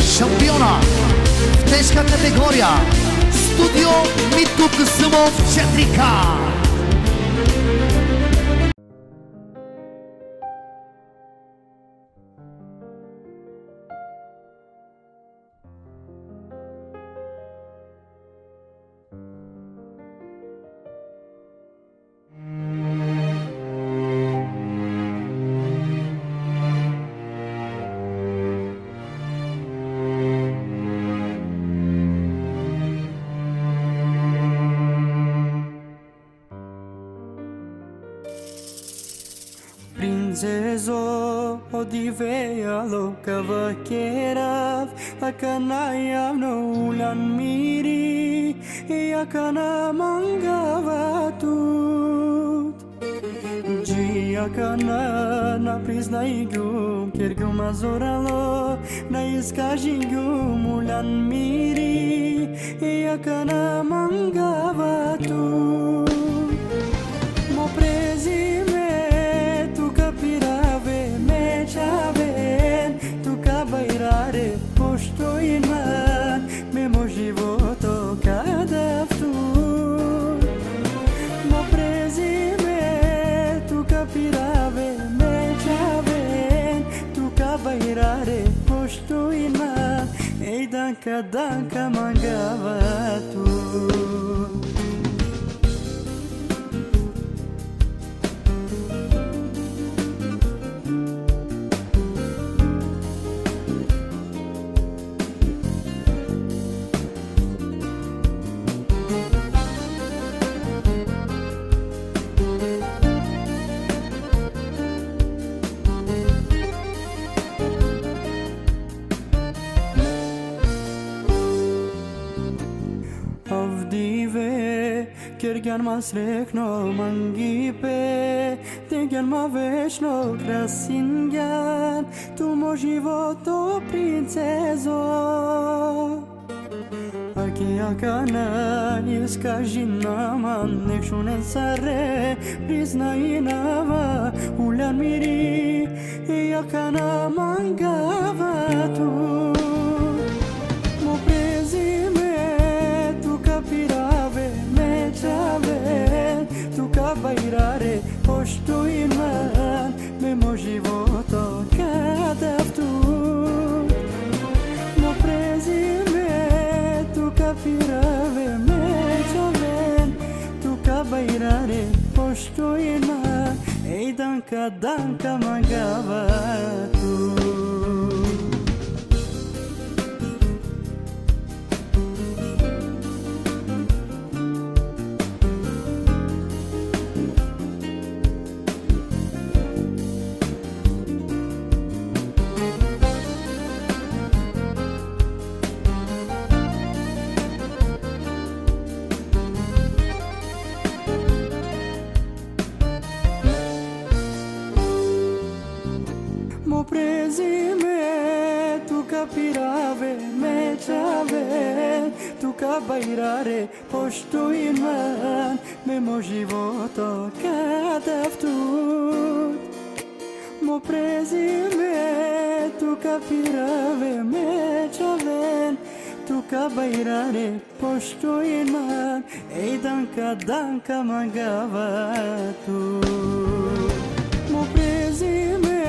шампиона в тежка категория Студио Митко Касъмов 4К. Princeso odivea loca vaquera, akanaya no ulan miri, e akana mangava tut. Ji akana na priznaigum, kiergum azoralo, na iskajigum ulan miri, e akana mangava tut. Mo prezime pirave me chaven tu kabairare posto in man me mo životo kadavtu mo prezime tu kapirave me chaven tu kabairare posto in man ei danka mangava tu. Kiergan masrekno mangipe, tegan ma vечно krasingan, tu mo životo princezo. Aki akana iskaži nama, nek šunen sare, priznaj nama, ulan miri, i akana mangava tu. Mo prezime tu kapirave, tu kabairare pošto in man me mo životo kadavtu mo prezime tu kapirave me čaven tu kabairare pošto in man ei danka mangava tu. Prezime tu kapirave me chaven tu kabairare pošto in man me mo životo kadavtu mo prezime tu kapirave me chaven tu kabairare pošto in man ei danka mangava tu mo prezime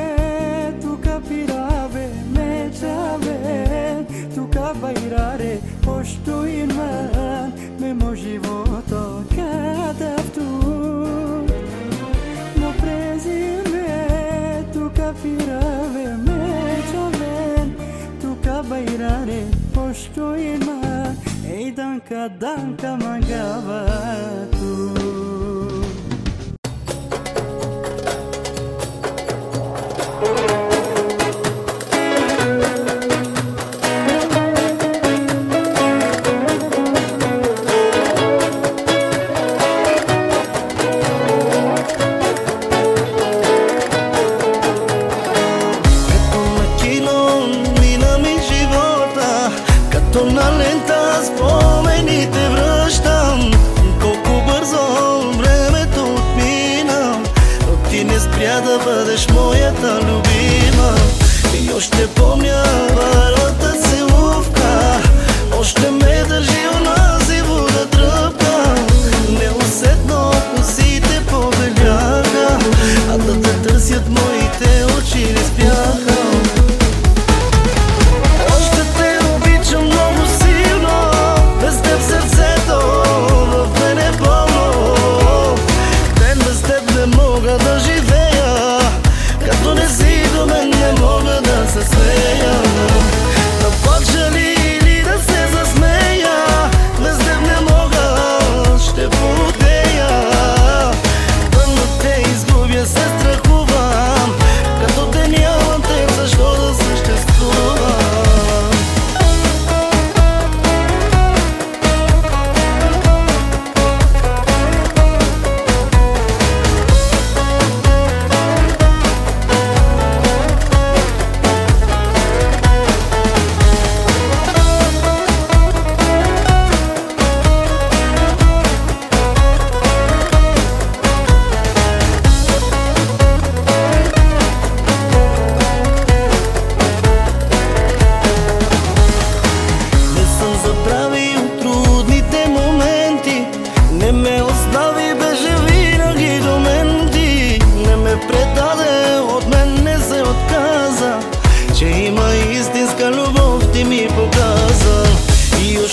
kapirave me chaven tu kabairare pošto in man me mo životo kadavtu mo prezime tu kapirave me chaven tu kabairare pošto in man ei danka mangava tu. Spomenite връщам, колко бързо времето отмина, но ти не спря да бъдеш моята любима. И още помня първата си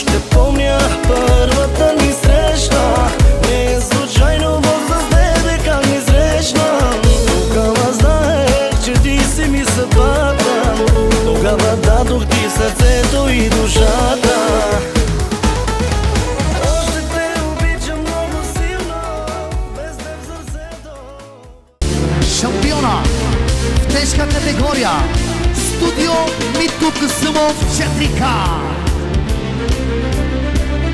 Още помня първата ни среща. Не е случайно Бог с тебе как ни срещна. Тогава знаех, че ти си ми съдбата. Тогава дадох ти сърцето и душата. Още те обичам много силно, без теб сърцето. Шампиона в тежка категория Студио Митко Касъмов 4К.